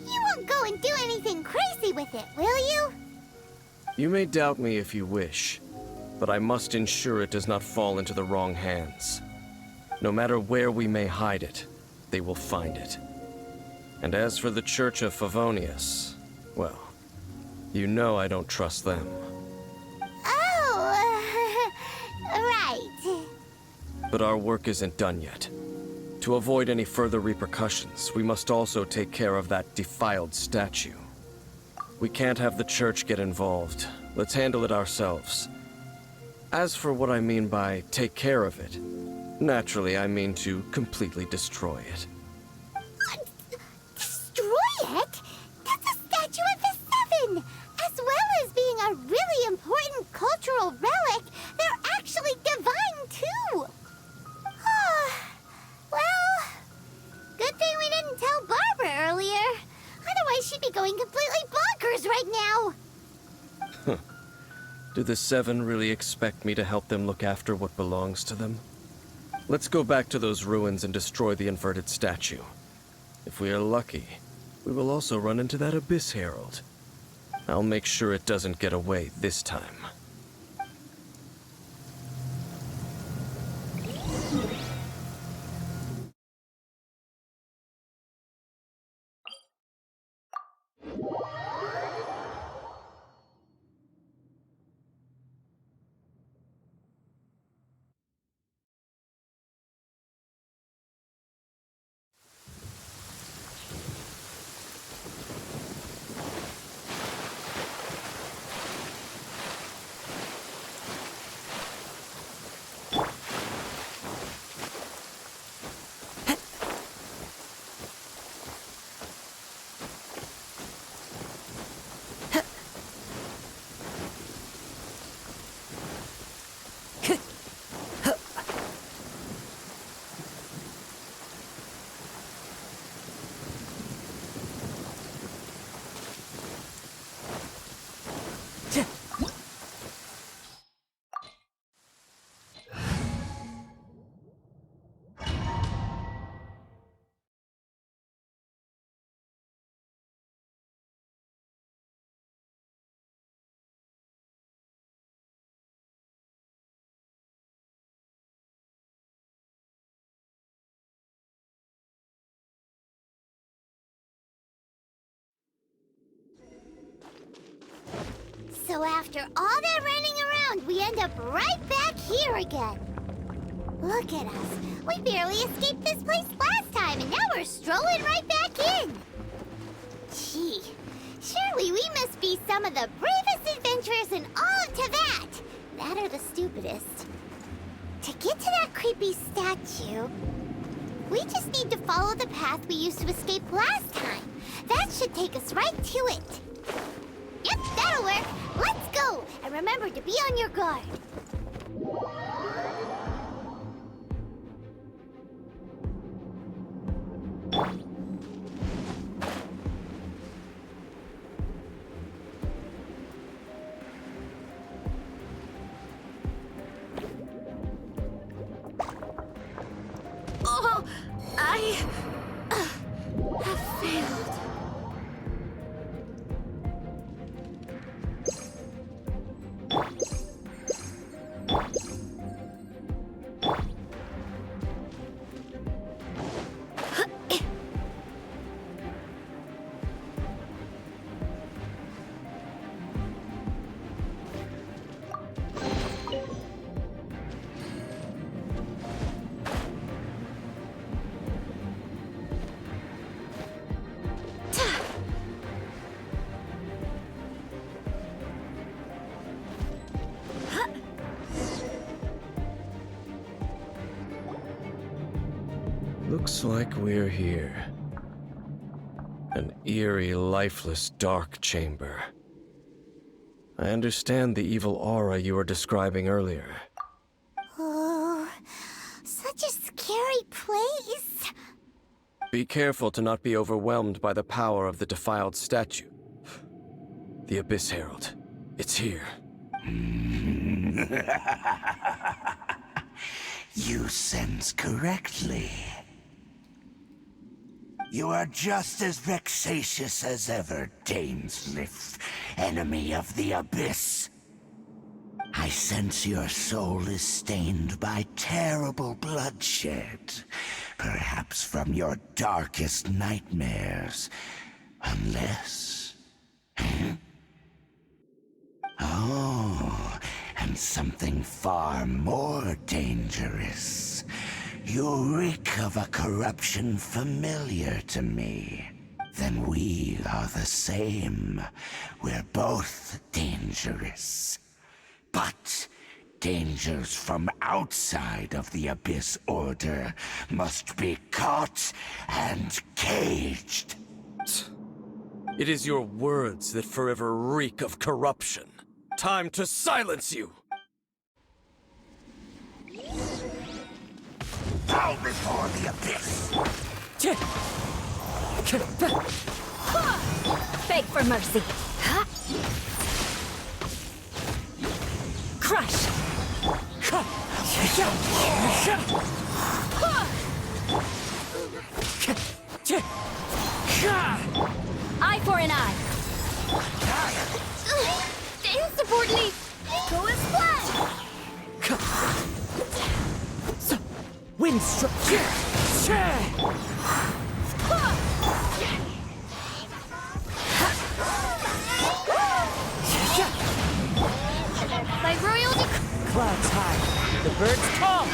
You won't go and do anything crazy with it, will you? You may doubt me if you wish, but I must ensure it does not fall into the wrong hands. No matter where we may hide it, they will find it. And as for the Church of Favonius, well, you know I don't trust them. Oh, right. But our work isn't done yet. To avoid any further repercussions, we must also take care of that defiled statue. We can't have the church get involved. Let's handle it ourselves. As for what I mean by take care of it, naturally I mean to completely destroy it. Destroy it? That's a statue of the Seven! As well as being a really important cultural relic, they're actually divine too! Well, good thing we didn't tell Barbara earlier. Otherwise she'd be going completely bonkers right now. Do the Seven really expect me to help them look after what belongs to them? Let's go back to those ruins and destroy the inverted statue. If we are lucky, we will also run into that Abyss Herald. I'll make sure it doesn't get away this time. So after all that running around, we end up right back here again. Look at us. We barely escaped this place last time, and now we're strolling right back in. Gee, surely we must be some of the bravest adventurers in all of Teyvat. That or the stupidest. To get to that creepy statue, we just need to follow the path we used to escape last time. That should take us right to it. Yep, that'll work. Let's go! And remember to be on your guard. Oh, I have failed. Looks like we're here. An eerie, lifeless, dark chamber. I understand the evil aura you were describing earlier. Oh, such a scary place. Be careful to not be overwhelmed by the power of the defiled statue. The Abyss Herald. It's here. You sense correctly. You are just as vexatious as ever, Dainsleif, enemy of the Abyss. I sense your soul is stained by terrible bloodshed, perhaps from your darkest nightmares, unless... Oh, and something far more dangerous. You reek of a corruption familiar to me. Then we are the same. We're both dangerous. But dangers from outside of the Abyss Order must be caught and caged. It is your words that forever reek of corruption. Time to silence you! Bow before the Abyss! Beg for mercy. Crush! Eye for an eye. Insubordinate! Go as planned! Windstruck! By royalty... Clouds high, the birds call!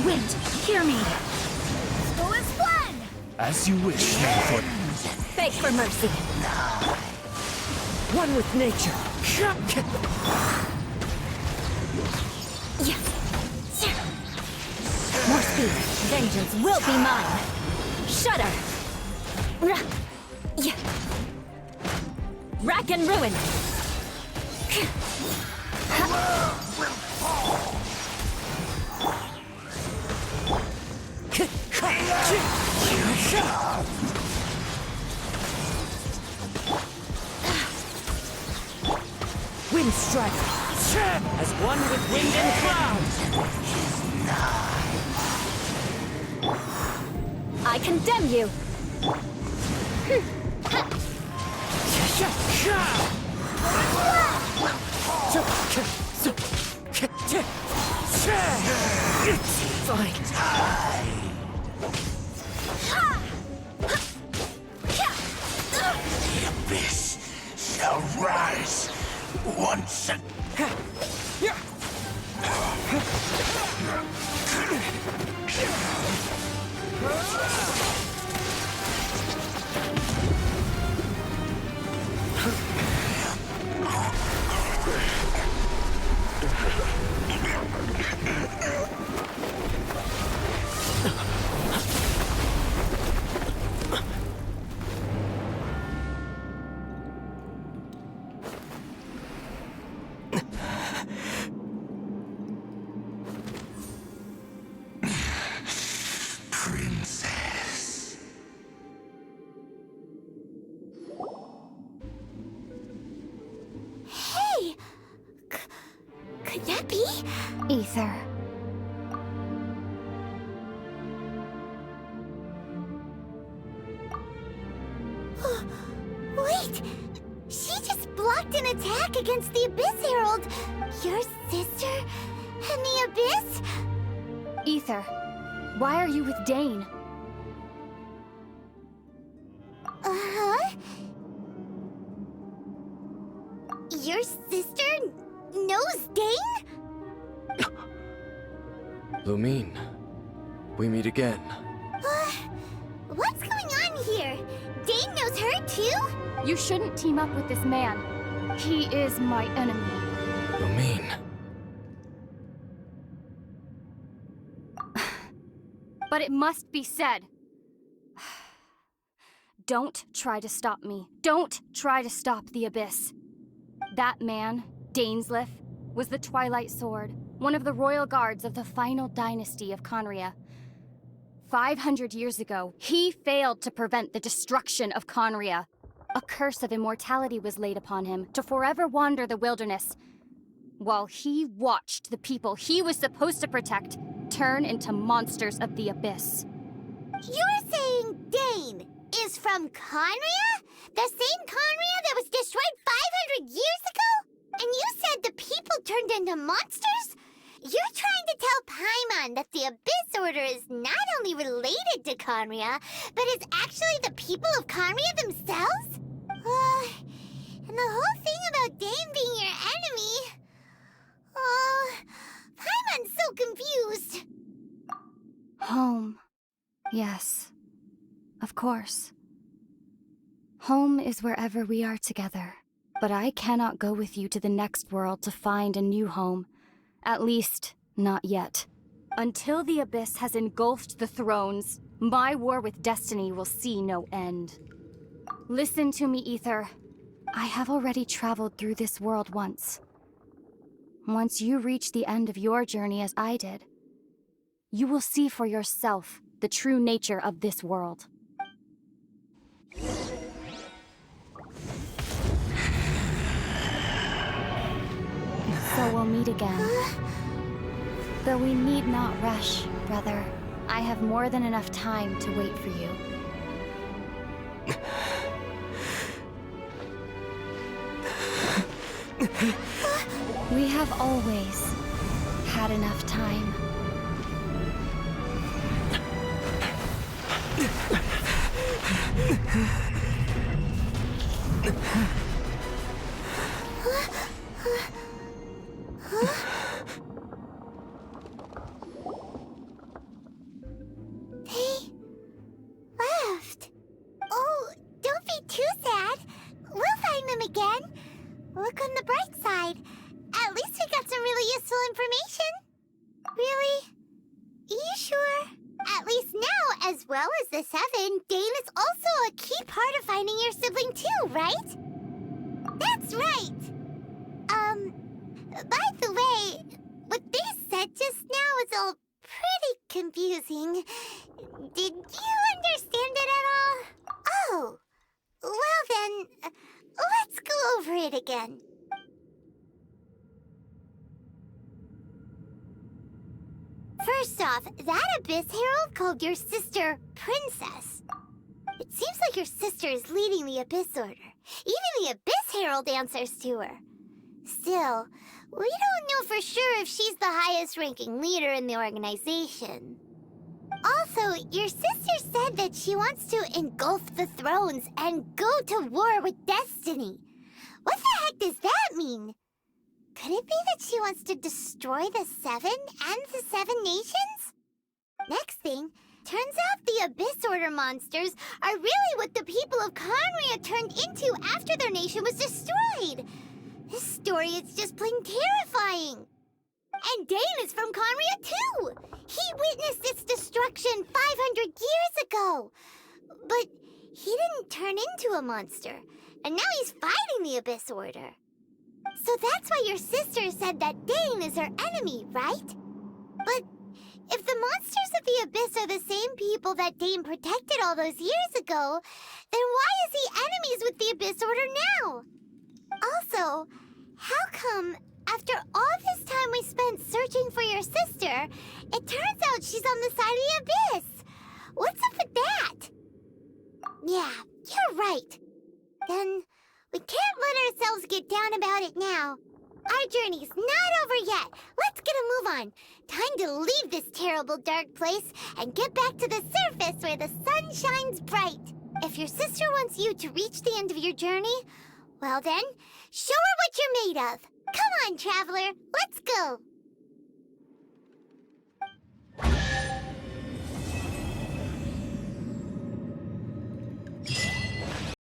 Wind, hear me. Go as planned! As you wish, Lord. Beg for mercy. One with nature! More speed. Vengeance will be mine. Shudder. Rack and ruin. Wind strider! As one with wind and cloud! I condemn you. The Abyss shall rise once again. Princess. Hey! Could that be? Ether. Wait! She just blocked an attack against the Abyss Herald! Your sister and the Abyss? Ether. Why are you with Dane? Uh-huh? Your sister knows Dane? Lumine, we meet again. What's going on here? Dane knows her too? You shouldn't team up with this man. He is my enemy. Lumine. But it must be said. Don't try to stop me. Don't try to stop the Abyss. That man, Dainsleif, was the Twilight Sword, one of the royal guards of the final dynasty of Conria. 500 years ago, he failed to prevent the destruction of Conria. A curse of immortality was laid upon him to forever wander the wilderness. while he watched the people he was supposed to protect turn into monsters of the abyss. You're saying Dane is from Conria? The same Conria that was destroyed 500 years ago? And you said the people turned into monsters? You're trying to tell Paimon that the Abyss Order is not only related to Conria, but is actually the people of Conria themselves? And the whole thing about Dane being your enemy... Paimon's so confused. Home. Yes. Of course. Home is wherever we are together. But I cannot go with you to the next world to find a new home. At least, not yet. Until the Abyss has engulfed the thrones, my war with destiny will see no end. Listen to me, Ether. I have already traveled through this world once. Once you reach the end of your journey as I did, you will see for yourself the true nature of this world. So we'll meet again. Though we need not rush, brother. I have more than enough time to wait for you. We have always had enough time. They left. Oh, don't be too sad. We'll find them again. Look on the bright side. At least we got some really useful information. Really? You sure? At least now, as well as the Seven, Dane is also a key part of finding your sibling too, right? That's right. By the way, what they said just now is all pretty confusing. Did you understand it at all? Oh, well then, let's go over it again. First off, that Abyss Herald called your sister Princess. It seems like your sister is leading the Abyss Order. Even the Abyss Herald answers to her. Still, we don't know for sure if she's the highest-ranking leader in the organization. Also, your sister said that she wants to engulf the thrones and go to war with destiny. What the heck does that mean? Could it be that she wants to destroy the Seven and the Seven Nations? Next thing, turns out the Abyss Order monsters are really what the people of Conria turned into after their nation was destroyed. This story is just plain terrifying. And Dane is from Conria too! He witnessed its destruction 500 years ago! But he didn't turn into a monster, and now he's fighting the Abyss Order. So that's why your sister said that Dane is her enemy, right? But if the monsters of the Abyss are the same people that Dane protected all those years ago, then why is he enemies with the Abyss Order now? Also, how come, after all this time we spent searching for your sister, it turns out she's on the side of the Abyss? What's up with that? Yeah, you're right. Then we can't let ourselves get down about it now. Our journey's not over yet. Let's get a move on. Time to leave this terrible dark place and get back to the surface where the sun shines bright. If your sister wants you to reach the end of your journey, well then, show her what you're made of. Come on, traveler, let's go.